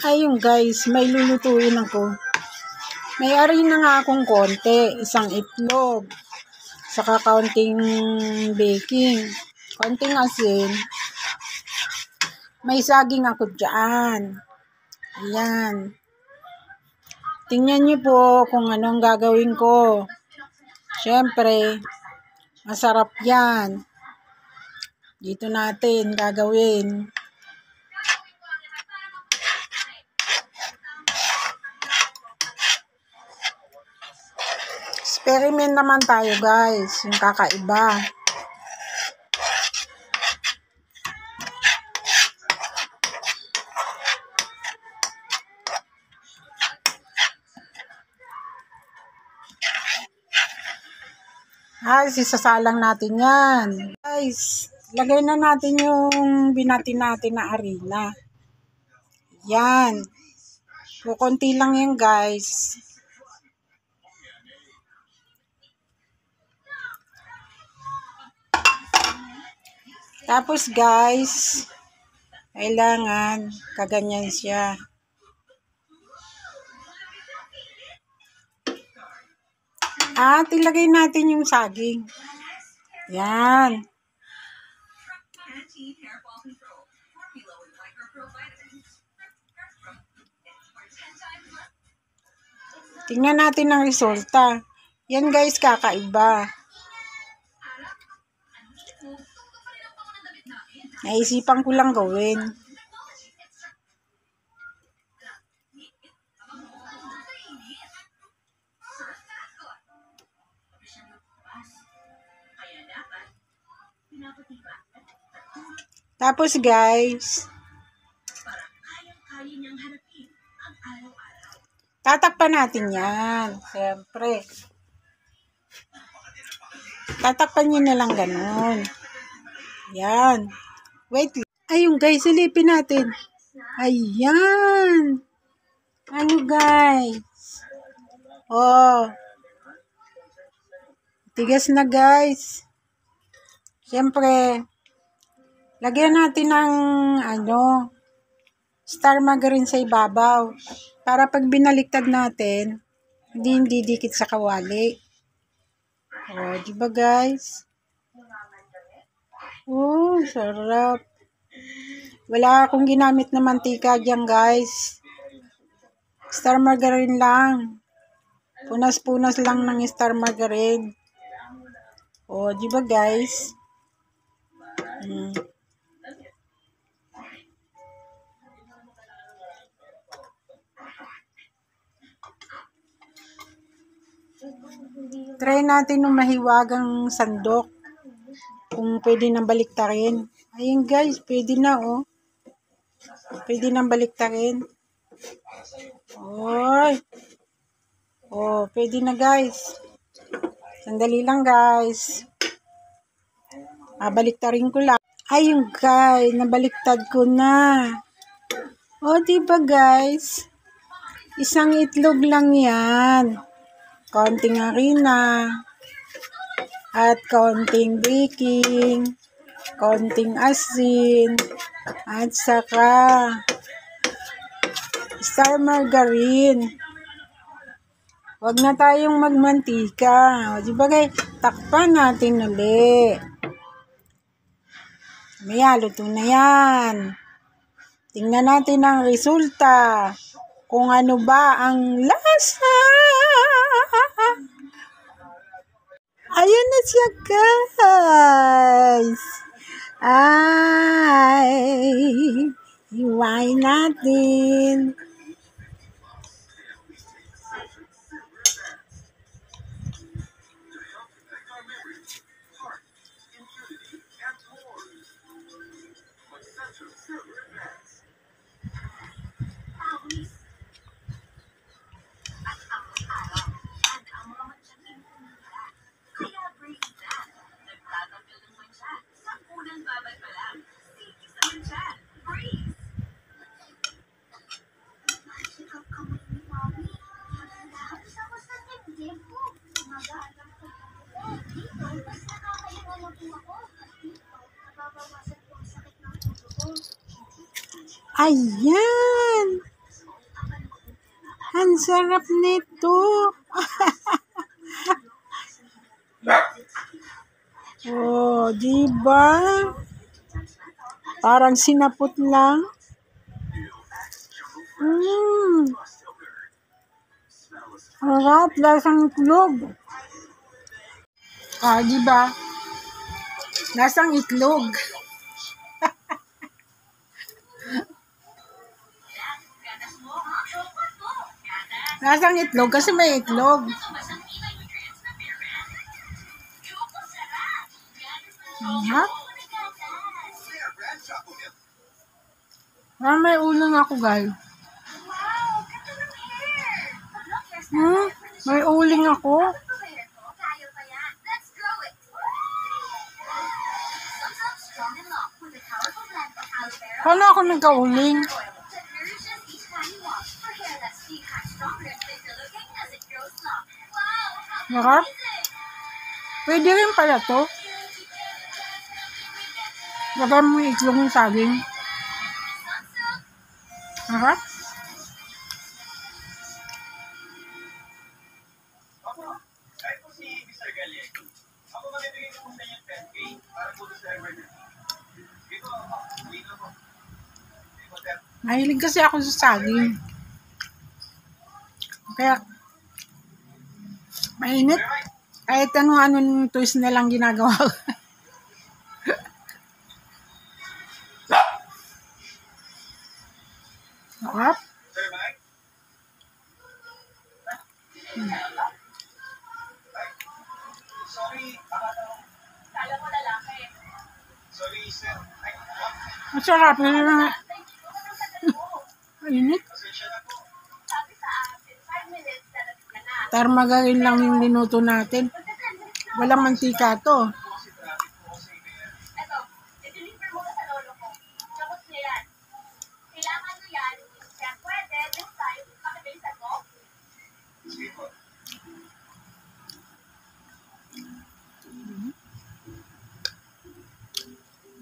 Ayun guys, may lulutuin ako. May arena nga akong konti, isang itlog, saka kaunting baking, kaunting asin. May saging ako dyan. Ayan. Tingnan niyo po kung anong gagawin ko. Siyempre, masarap yan. Dito natin gagawin. Experiment naman tayo guys, yung kakaiba. Sisasalang natin yan. Guys, lagay na natin yung binati natin na arena. Yan. Kukunti lang yan guys. Tapos guys, kailangan kaganyan siya. At ilagay natin yung saging. Yan. Tingnan natin ang resulta. Yan guys, kakaiba. Naisipan ko lang gawin. Tapos guys, tatakpan natin yan. Siyempre. Tatakpan nyo na lang ganun. Yan. Wait. Ayun guys, silipin natin. Ayan. Ano guys? Oh. Tigas na guys. Siyempre, lagyan natin ng star margarine sa ibabaw. Para pag binaliktad natin, hindi dikit sa kawali. Oh, diba guys? Oh, sarap. Wala akong ginamit na mantika dyan guys. Star margarine lang. Punas-punas lang ng star margarine. Oh, diba guys? Try natin ng mahiwagang sandok. Kung pwede nang baliktarin. Ayun guys, pwede na oh. Pwede nang baliktarin. Oy. Oh, pwede na guys. Sandali lang guys. Baliktarin ko lang. Ayun guys, nabaliktad ko na. Oh, diba guys? Isang itlog lang yan. Kaunting harina. At kaunting baking. Kaunting asin. At saka star margarine. Huwag na tayong magmantika. O, diba guys? Takpan natin ulit. Maya, luto na yan. Tingnan natin ang resulta. Kung ano ba ang lasa. Ayun na siya guys. Iwain natin. Ayan. Ang sarap nito. Oh, diba? Parang sinapot lang. Harap, lasang itlog. Ah, diba? Lasang itlog. Lasang itlog kasi may itlog. Ha? Ah, may uling ako, guys. May uling ako. Paano ako nagka-uling? Harap? Pwede rin pala to. Lagay mo yung itlog ng saging. Harap? Mahilig kasi ako sa saging. Kaya, mainit. Kahit ano-ano twist na lang ginagawa ko. Harap? Masarap. Mainit. Tarmagain lang yung linuto natin. Walang mantika to.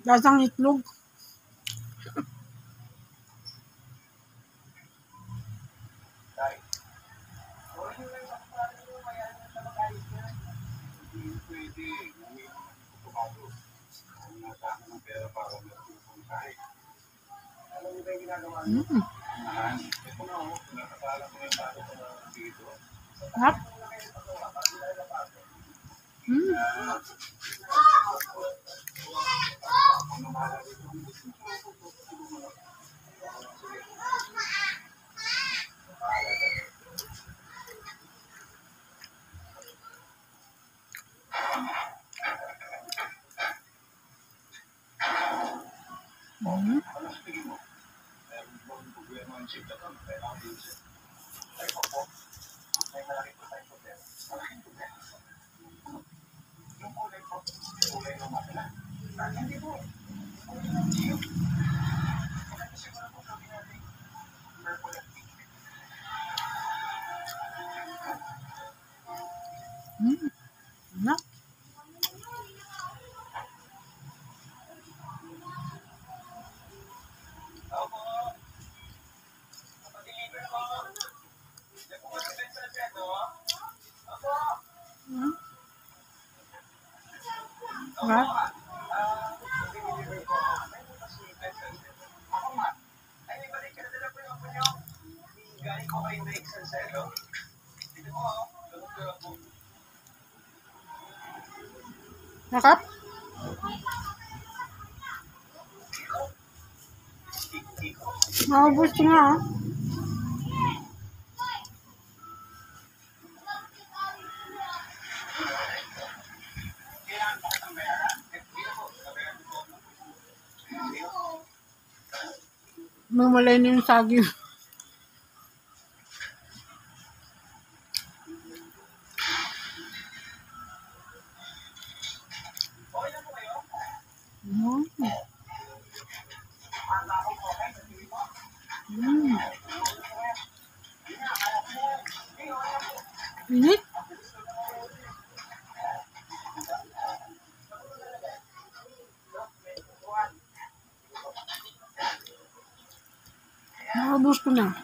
Lasang itlog. Hap? No? Hap? Nakap? Maubos nga. Mamalay na yung saging. Init? Nakabos ko na.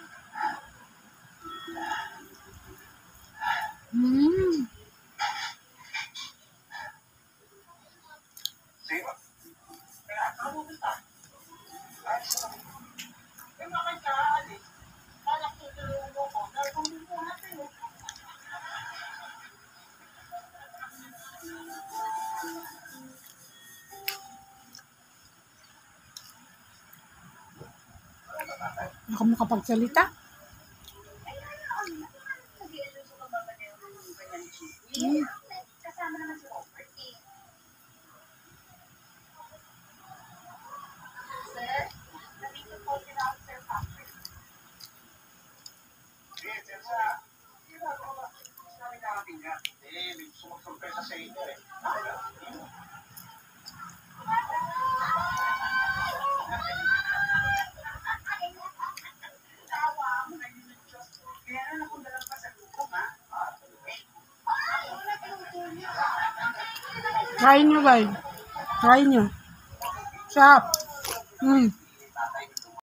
Ako makapagsalita. Mm. Try nyo guys. Try nyo. Sarap.